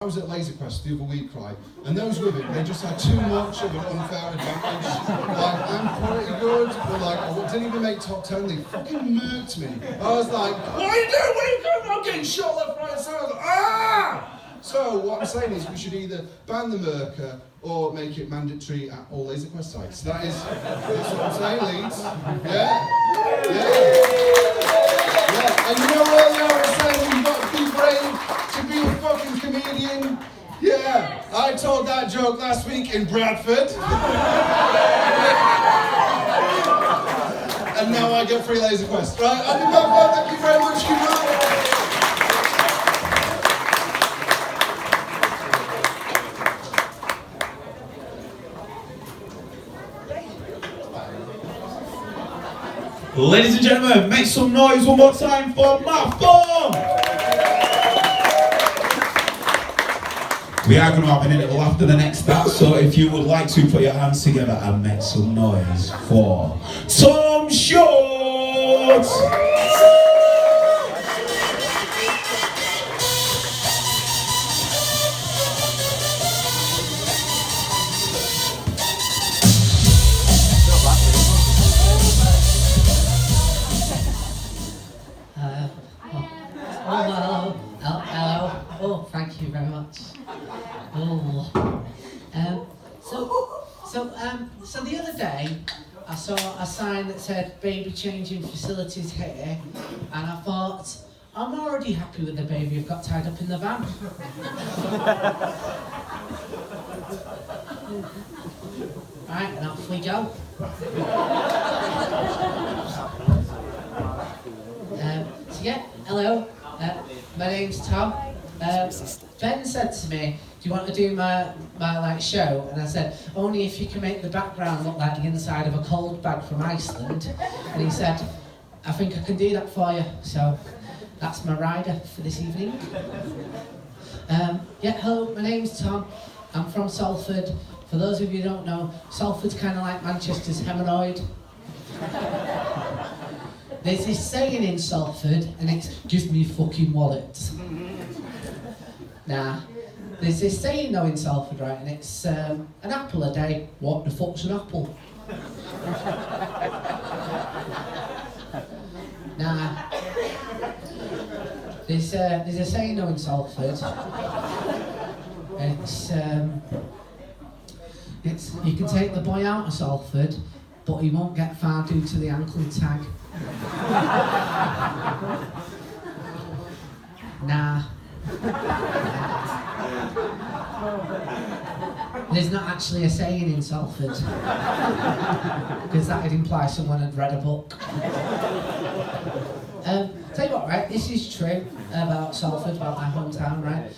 I was at Laser Quest the other week, right, and those women, they just had too much of an unfair advantage. Like, I'm pretty good, but like, I didn't even make top 10, they fucking murked me. I was like, what are you doing? What are you doing? I'm getting shot left, right, and centre. Ah! So, what I'm saying is we should either ban the murker or make it mandatory at all Laser Quest sites. That's what I'm saying, Leeds. Yeah? Yeah. And you know earlier I was saying you've got to be brave to be a fucking comedian. Yeah, I told that joke last week in Bradford. And now I get free Laser Quest. Right, I'll be back. Thank you very much, you know. Ladies and gentlemen, make some noise one more time for my phone! We are going to have an interval after the next stat, so if you would like to put your hands together and make some noise for Tom Short! Hello. Oh, thank you very much. Oh. So the other day, I saw a sign that said baby changing facilities here, and I thought, I'm already happy with the baby I've got tied up in the van. Right, and off we go. Hello. My name's Tom. Ben said to me, do you want to do my show? And I said, only if you can make the background look like the inside of a cold bag from Iceland. And he said, I think I can do that for you. So that's my rider for this evening. Hello, my name's Tom. I'm from Salford. For those of you who don't know, Salford's kind of like Manchester's hemorrhoid. There's this saying in Salford, and it's, give me fucking wallet. Nah. There's this saying though in Salford, right, and it's, an apple a day. What the fuck's an apple? Nah. There's a saying though in Salford, and it's, you can take the boy out of Salford, but he won't get far due to the ankle tag. Nah. There's not actually a saying in Salford, because that would imply someone had read a book. Tell you what, right, this is true about Salford, about my hometown, right?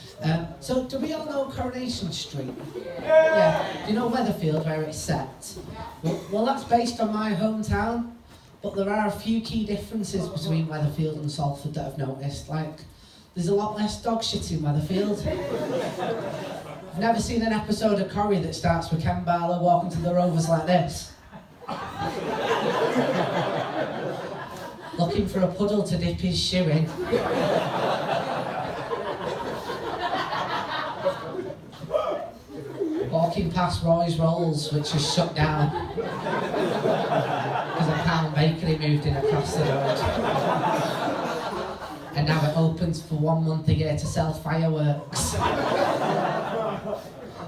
So, do we all know Coronation Street? Yeah. Do you know Weatherfield, where it's set? Well, that's based on my hometown, but there are a few key differences between Weatherfield and Salford that I've noticed. Like, there's a lot less dog shit in Weatherfield. I've never seen an episode of Corrie that starts with Ken Barlow walking to the Rovers like this. Looking for a puddle to dip his shoe in. Walking past Roy's Rolls, which is shut down because a Pound Bakery moved in across the road. And now it opens for 1 month a year to sell fireworks.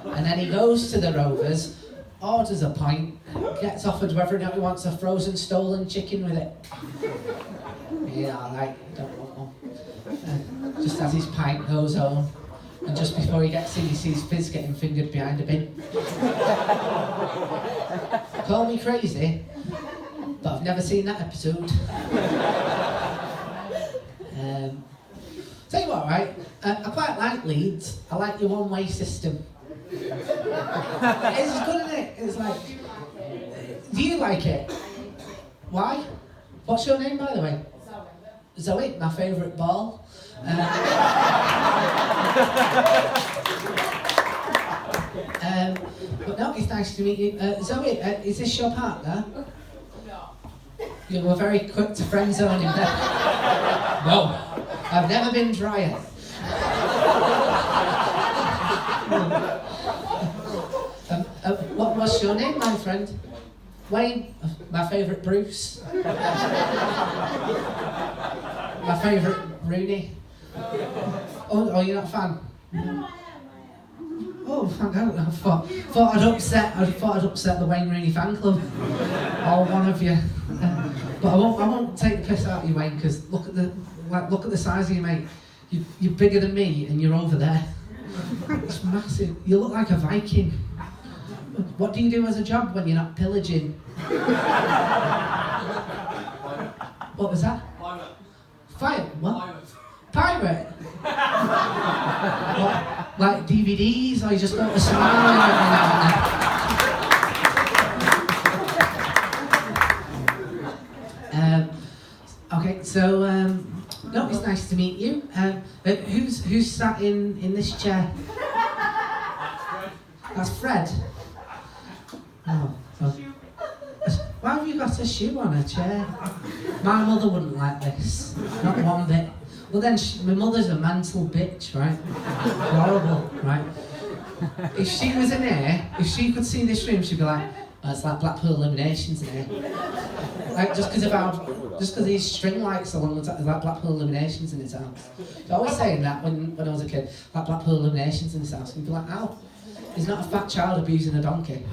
And then he goes to the Rovers, orders a pint, gets offered whether or not he wants a frozen stolen chicken with it. Yeah, alright, don't want one. Just as his pint goes home, and just before he gets in, he sees Fizz getting fingered behind a bin. Call me crazy, but I've never seen that episode. Tell you what, right? I quite like Leeds. I like your one-way system. It's good, isn't it? It's like, do you like it? Why? What's your name, by the way? Zoe, my favourite ball. But no, it's nice to meet you. Zoe, is this your partner? No. You were very quick to friend zone him there. No, I've never been drier. What's your name, my friend? Wayne. My favourite Bruce. My favourite Rooney. Oh, you're not a fan? Oh, thank God! I thought I'd upset the Wayne Rooney fan club. All one of you. But I won't take the piss out of you, Wayne, because look at the size of you, mate. You're bigger than me, and you're over there. It's massive. You look like a Viking. What do you do as a job when you're not pillaging? What was that? Pirate. Fire? What? Pirate. Pirate? What? Like DVDs, or you just got a smile every now and then? Okay, so no, it's nice to meet you. Who's sat in this chair? That's Fred. Oh. Why have you got a shoe on a chair? My mother wouldn't like this. Not one bit. Well then, my mother's a mental bitch, right? Horrible, right? If she was in here, if she could see this room, she'd be like, oh, it's like Blackpool Illuminations in here. Like, just because these string lights are on, it's like Blackpool Illuminations in his house. She's always saying that when I was a kid, like Blackpool Illuminations in his house. You'd be like, ow, he's not a fat child abusing a donkey.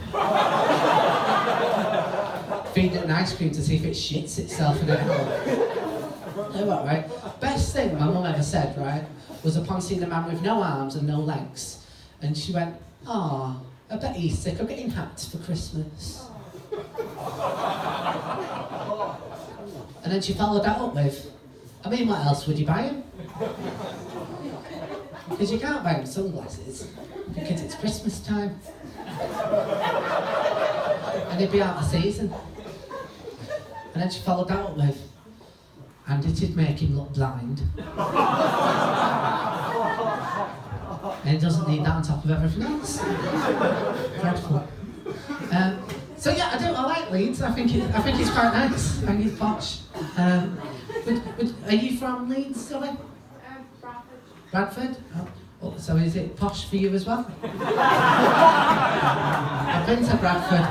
Feeding it an ice cream to see if it shits itself in it. You know what, right? Best thing my mum ever said, right, was upon seeing a man with no arms and no legs. And she went, "Ah, I bet he's sick of getting hats for Christmas." And then she followed that up with, I mean, what else would you buy him? Because you can't buy him sunglasses, because it's Christmas time. And he'd be out of season. And then she followed that up with, and it'd make him look blind. And he doesn't need that on top of everything else. Dreadful. So yeah, I like Leeds. I think it's quite nice. I think it's posh. Are you from Leeds, sorry? Bradford. Bradford? Oh, so is it posh for you as well? I've been to Bradford.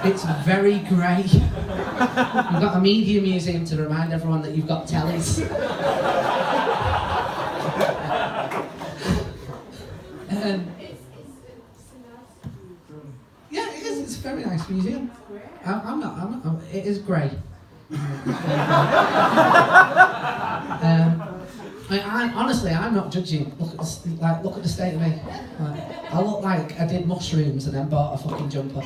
It's very grey. You've got a media museum to remind everyone that you've got tellies. Yeah, it is. It's a very nice museum. I'm not. It is grey. Honestly, I'm not judging. Look at the state of me. I look like I did mushrooms and then bought a fucking jumper.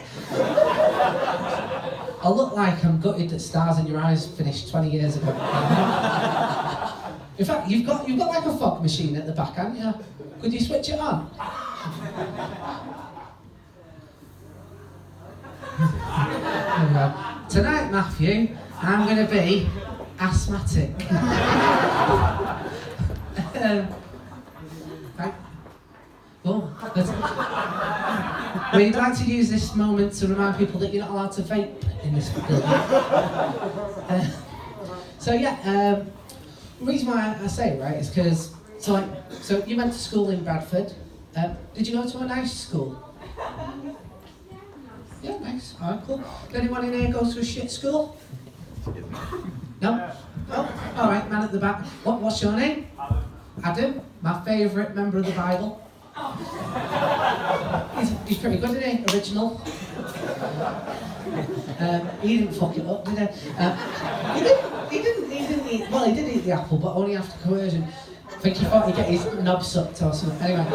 I look like I'm gutted that Stars in Your Eyes finished 20 years ago. In fact, you've got like a fog machine at the back, haven't you? Could you switch it on? Tonight, Matthew, I'm going to be asthmatic. We'd like to use this moment to remind people that you're not allowed to vape in this building. The reason why I say it, right, is because so you went to school in Bradford. Did you go to a nice school? Yeah, nice. Alright, cool. Did anyone in here go to a shit school? No? Oh, alright, man at the back. What's your name? Adam, my favourite member of the Bible. He's pretty good, isn't he? Original. He didn't fuck it up, did he? He didn't eat, well, he did eat the apple, but only after coercion. I think he thought he'd get his knob sucked or something. Anyway.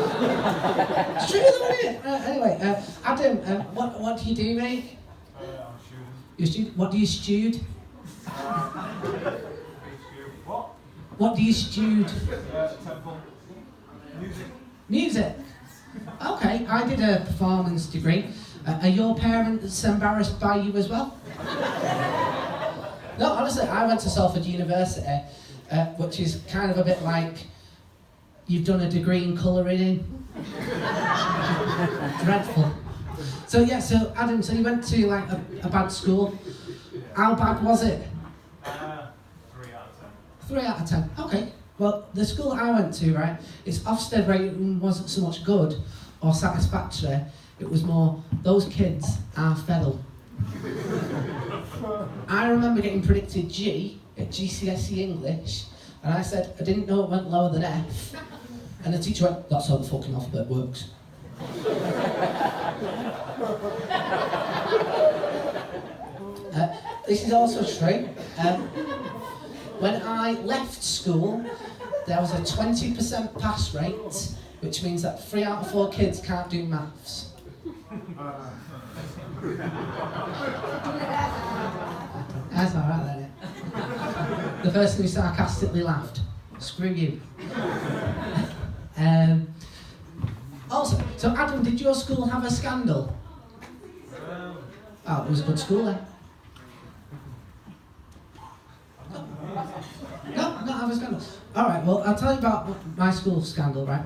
It's true though, isn't it? Anyway, Adam, what do you do, mate? I'm student. You're a student? What do you stewed? What? What do you stewed? Temple. Music. Music? Okay, I did a performance degree. Are your parents embarrassed by you as well? No, honestly, I went to Salford University, which is kind of a bit like you've done a degree in colouring. Dreadful. So Adam, so you went to like a bad school. How bad was it? 3 out of 10. 3 out of 10. Okay. Well, the school I went to, right, its Ofsted rating wasn't so much good, or satisfactory. It was more, those kids are feral. I remember getting predicted G at GCSE English, and I said I didn't know it went lower than F. And the teacher went, that's how the fucking alphabet works. This is also true. When I left school, there was a 20% pass rate, which means that 3 out of 4 kids can't do maths. That's alright then, yeah. The person who sarcastically laughed. Screw you. Also, so Adam, did your school have a scandal? Oh, it was a good school then. No, not have a scandal. Alright, well, I'll tell you about my school scandal, right?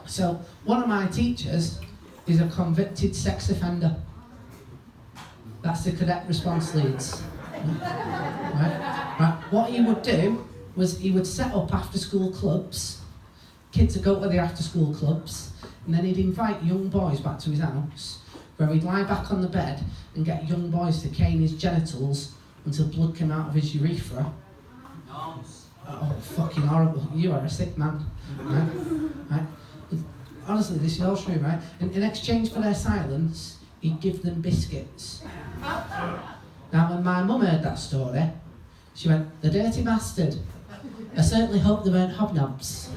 So, one of my teachers is a convicted sex offender. That's the cadet response Leeds. Right? What he would do was he would set up after-school clubs. Kids would go to the after-school clubs, and then he'd invite young boys back to his house, where he'd lie back on the bed and get young boys to cane his genitals until blood came out of his urethra. Oh, fucking horrible. You are a sick man. Right? Honestly, this is all true, right? And in exchange for their silence, he'd give them biscuits. Now, when my mum heard that story, she went, the dirty bastard. I certainly hope they weren't hobnobs.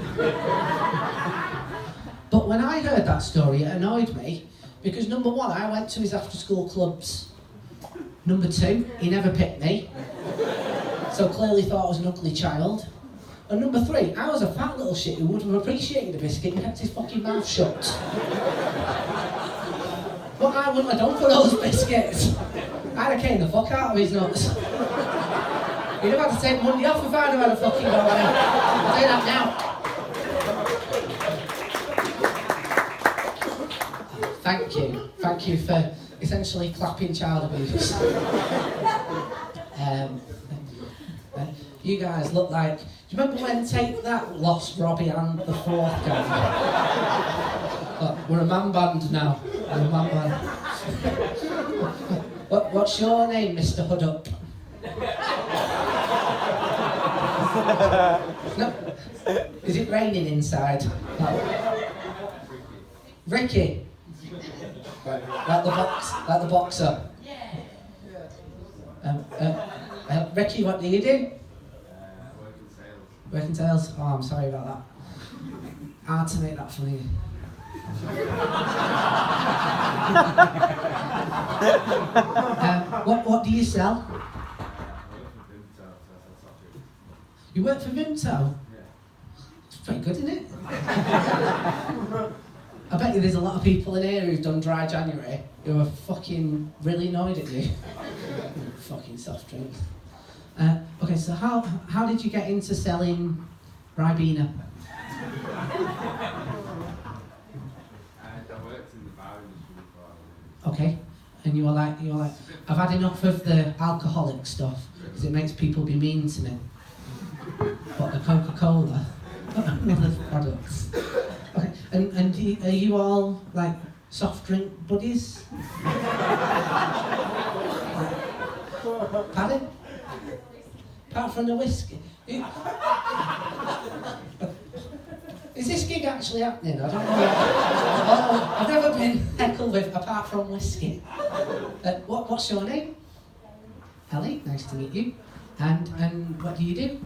But when I heard that story, it annoyed me, because number one, I went to his after-school clubs. Number two, he never picked me, so clearly thought I was an ugly child. And number three, I was a fat little shit who would have appreciated a biscuit and kept his fucking mouth shut. What I wouldn't have done for those biscuits, I'd have caned the fuck out of his nuts. He'd have had to take Monday off if I'd have had a fucking go at him. I'll do that now. Thank you for essentially clapping child abuse. You guys look like, do you remember when Take That lost Robbie and the fourth guy? Look, we're a man band now. We're a man band. What's your name, Mr. Hoodup? No. Is it raining inside? No. Ricky. Like the boxer. Ricky, what do you do? Work in sales. Oh, I'm sorry about that. Hard to make that funny. What do you sell? You work for Vimto? It's pretty good, isn't it? I bet you there's a lot of people in here who've done dry January who are fucking really annoyed at you. Fucking soft drinks. Okay, so how did you get into selling Ribena? I worked in the bar industry before. Okay, and you were like, I've had enough of the alcoholic stuff because it makes people be mean to me. But the Coca-Cola, other products. Okay, and are you all like soft drink buddies? Pardon? Apart from the whiskey. Is this gig actually happening? I don't know. Oh, I've never been heckled with apart from whiskey. What's your name? Ellie, nice to meet you. And what do you do?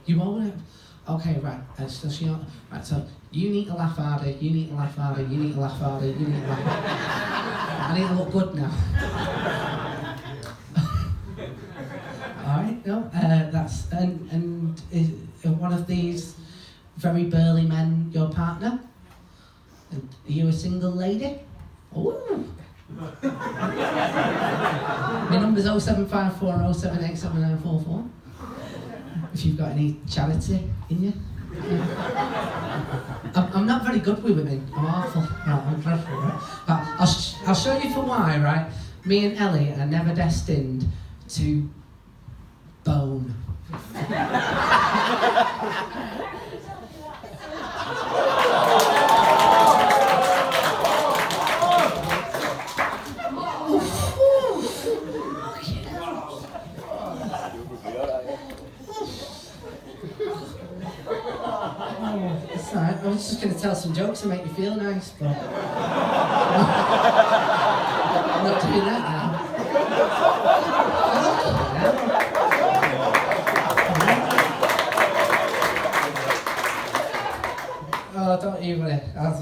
You own it? Okay, right. Right, so you need to laugh harder, you need to laugh harder, you need to laugh harder, you need to laugh harder. I need to look good now. Alright, no, that's, and is one of these very burly men your partner? And are you a single lady? Ooh! My number's 0754 and 0787944. If you've got any charity in you. I'm not very good with women. I'm awful. Right, I'm dreadful, right? But I'll show you for why, right? Me and Ellie are never destined to bone. Oh, it's alright. I was just going to tell some jokes to make you feel nice, but... I'm not doing that now. Oh, don't you worry. I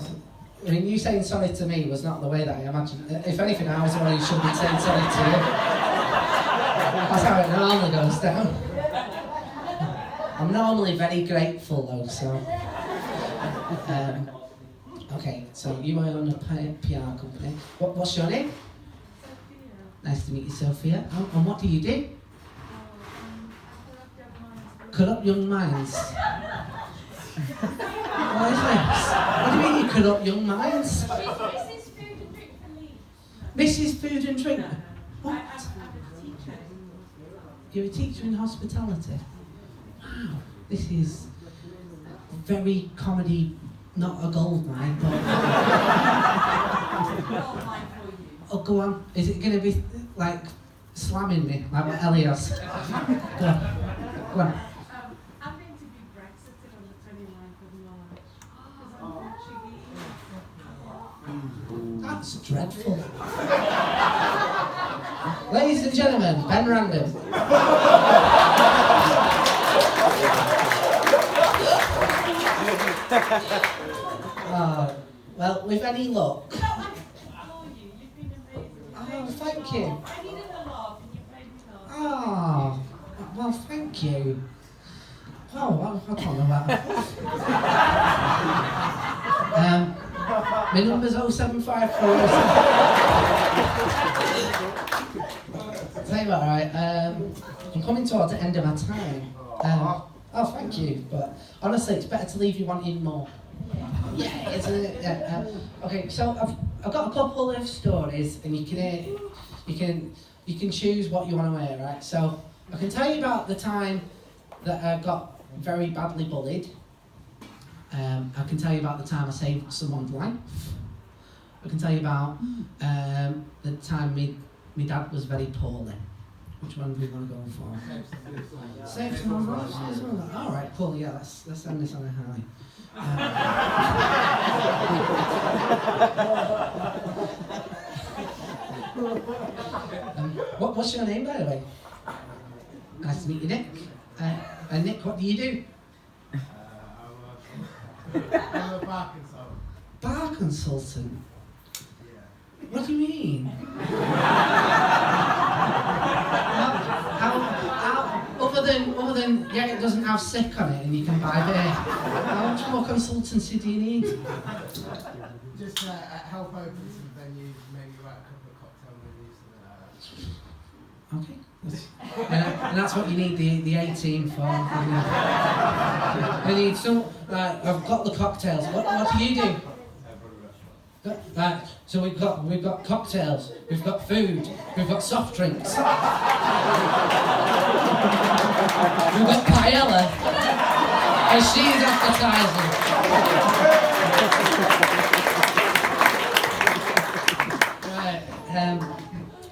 mean, you saying sorry to me was not the way that I imagined. If anything, I was the one who should be saying sorry to you. That's how it normally goes down. I'm normally very grateful though, so... okay, so you own a PR company. What's your name? Nice to meet you, Sophia. Oh, and what do you do? Corrupt young minds. What is this? What do you mean you corrupt young minds? Mrs. Food and Drink for Leeds. Mrs. Food and Drink? What? I'm a teacher. You're a teacher in hospitality? Wow, this is very comedy, not a gold mine, but... Oh, go on. Is it going to be, like, slamming me, like what Elias? Go on. Go on. I'm going to be Brexited on the 29th of March. That's dreadful. Ladies and gentlemen, Ben Randm. Well, with any luck. No, I'm for you. You've been amazing. Oh, thank you. I needed a lot and you played me well. Oh, well, thank you. Oh, well, I don't know about that. My number's 0754. Tell you what, right, I'm coming towards the end of my time. Oh, thank you, but honestly, it's better to leave you wanting more. Yeah, isn't it? Yeah. Okay, so I've got a couple of stories, and you can choose what you want to wear, right? So I can tell you about the time that I got very badly bullied. I can tell you about the time I saved someone's life. I can tell you about the time my dad was very poorly. Which one do we want to go for? Save someone's life. All right, cool. Yeah, let's end this on a high. What's your name, by the way? Nice to meet you, Nick. Nick, what do you do? I'm a bar consultant. Bar consultant? Yeah. What do you mean? Other than yeah, it doesn't have sick on it and you can buy beer. How much more consultancy do you need? Just help open some venues, maybe write a couple of cocktail menus, something like that. Okay. And that's what you need the A team for. I need some. I've got the cocktails. What do you do? Right, so we've got cocktails, we've got food, we've got soft drinks, we've got paella, and she's appetizing. Right.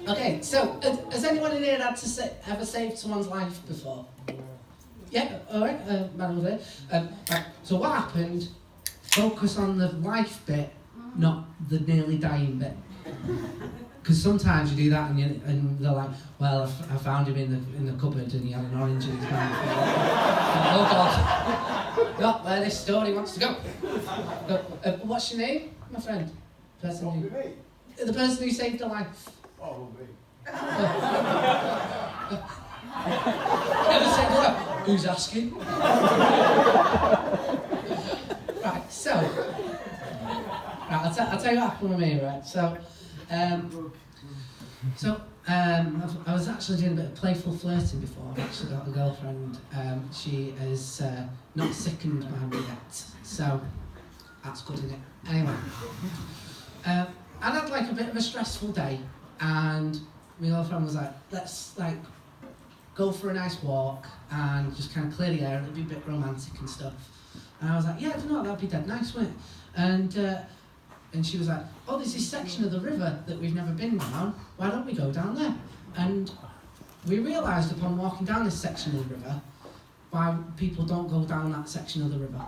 Okay. So, has anyone in here had to ever saved someone's life before? Yeah. All right. Man over there. Right. So what happened? Focus on the life bit. Not the nearly dying bit, because sometimes you do that and they're like, well, I found him in the cupboard and he had an orange in his mouth. Oh God, not where this story wants to go. What's your name, my friend? The person who saved your life. Oh, me. Never saved your life. Who's asking? Right, so. Right, I'll tell you what happened with me, right? So, I was actually doing a bit of playful flirting before. I've actually got a girlfriend. She is not sickened by me yet, so that's good, isn't it? Anyway, I had like a bit of a stressful day, and my girlfriend was like, let's like go for a nice walk and just kind of clear the air. It'd be a bit romantic and stuff. And I was like, yeah, I don't know, that'd be dead nice, wouldn't it? And she was like, oh, there's this section of the river that we've never been down. Why don't we go down there? And we realised upon walking down this section of the river why people don't go down that section of the river.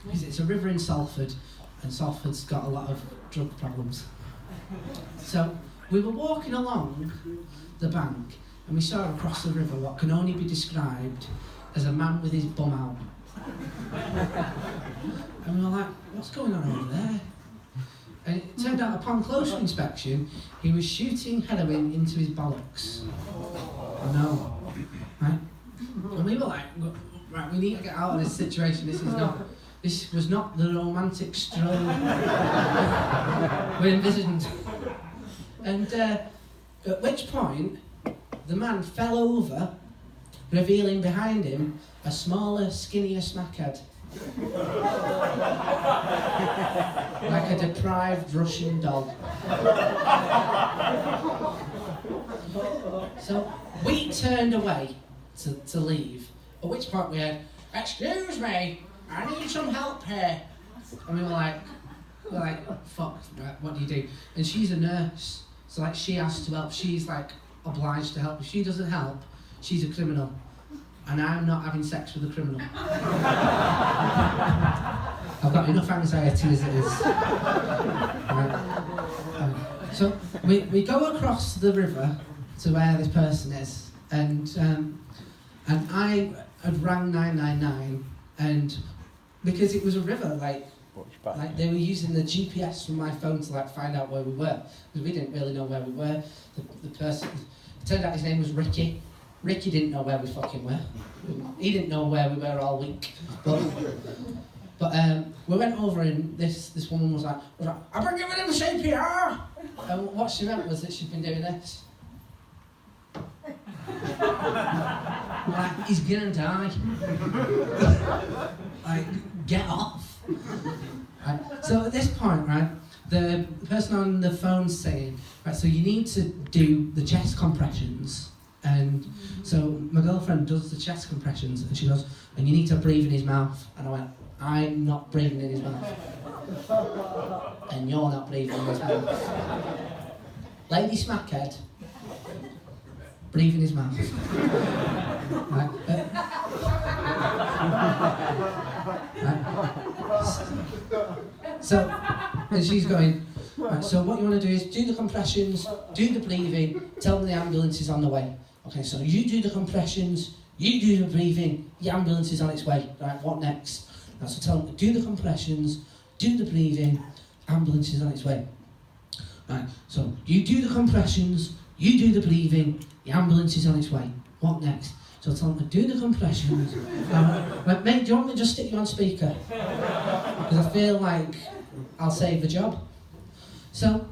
Because it's a river in Salford, and Salford's got a lot of drug problems. So we were walking along the bank, and we saw across the river what can only be described as a man with his bum out. And we were like, what's going on over there? And it turned out upon closer inspection, he was shooting heroin into his bollocks. I know, right? And we were like, right, we need to get out of this situation. This was not the romantic stroll we envisioned. And at which point, the man fell over, revealing behind him a smaller, skinnier smackhead. Like a deprived Russian dog. So we turned away to leave, at which point we had, "Excuse me, I need some help here." And we were like, fuck, right, what do you do? And she's a nurse, so like she has to help, she's like obliged to help. If she doesn't help, she's a criminal. And I'm not having sex with a criminal. I've got enough anxiety as it is. So we go across the river to where this person is, and I had rang 999, and because it was a river, like they were using the GPS from my phone to like find out where we were, because we didn't really know where we were. The person, it turned out his name was Ricky. Ricky didn't know where we fucking were. He didn't know where we were all week. But we went over, and this woman was like, "I've been giving him CPR!" And what she meant was that she'd been doing this. Like, he's gonna die. Like, get off. Right. So at this point, right, the person on the phone's saying, right, so you need to do the chest compressions. And so my girlfriend does the chest compressions, and she goes, "And you need to breathe in his mouth." And I went, "I'm not breathing in his mouth. And you're not breathing in his mouth. Lady Smackhead, breathe in his mouth." Right? So, and she's going, "Right, so what you want to do is do the compressions, do the breathing, tell them the ambulance is on the way." Okay, so you do the compressions, you do the breathing, the ambulance is on its way. Right, what next? Right, so tell them, do the compressions, do the breathing, ambulance is on its way. Right, so you do the compressions, you do the breathing, the ambulance is on its way. What next? So tell them, do the compressions. Right, mate, do you want me to just stick you on speaker? Because I feel like I'll save the job. So,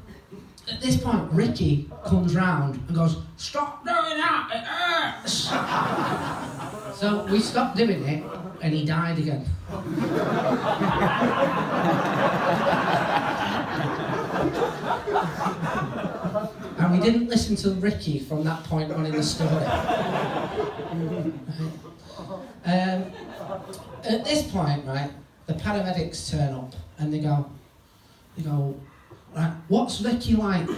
at this point, Ricky comes round and goes, "Stop doing that, it hurts!" So we stopped doing it, and he died again. And we didn't listen to Ricky from that point on in the story. At this point, right, the paramedics turn up, and they go, "Right, what's Ricky like?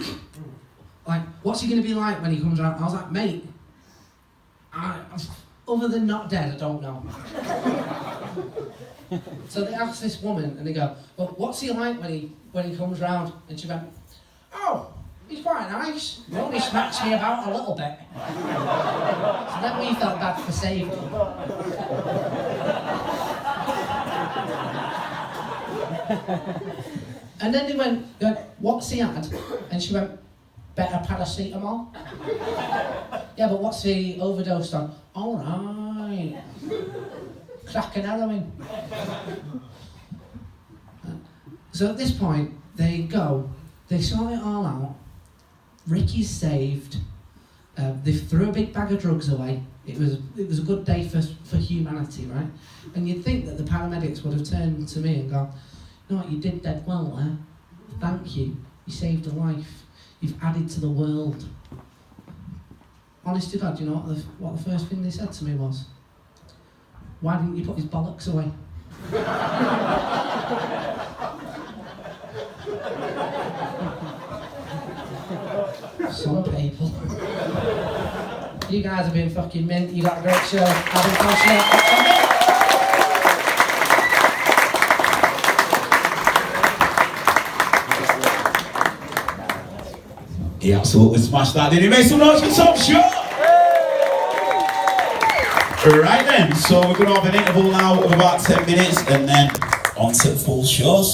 Like, what's he going to be like when he comes out?" I was like, "Mate, other than not dead, I don't know." So they asked this woman, and they go, "Well, what's he like when he comes round?" And she went, "Oh, he's quite nice. He only smacks me about a little bit." So then we felt bad for saving him. And then they went, "What's he had?" And she went, "Better paracetamol." "Yeah, but what's he overdosed on?" "All right. Crack and heroin." So at this point, they sort it all out. Ricky's saved. They threw a big bag of drugs away. It was a good day for humanity, right? And you'd think that the paramedics would have turned to me and gone, "You know what, you did dead well there. Thank you. You saved a life. You've added to the world." Honest to God, you know what the first thing they said to me was? "Why didn't you put his bollocks away?" Some people. You guys have been fucking mint. You got a great show. I've been He absolutely smashed that, didn't he? Make some noise for Tom Shaw! Right then, so we're going to have an interval now of about 10 minutes and then on to full shows.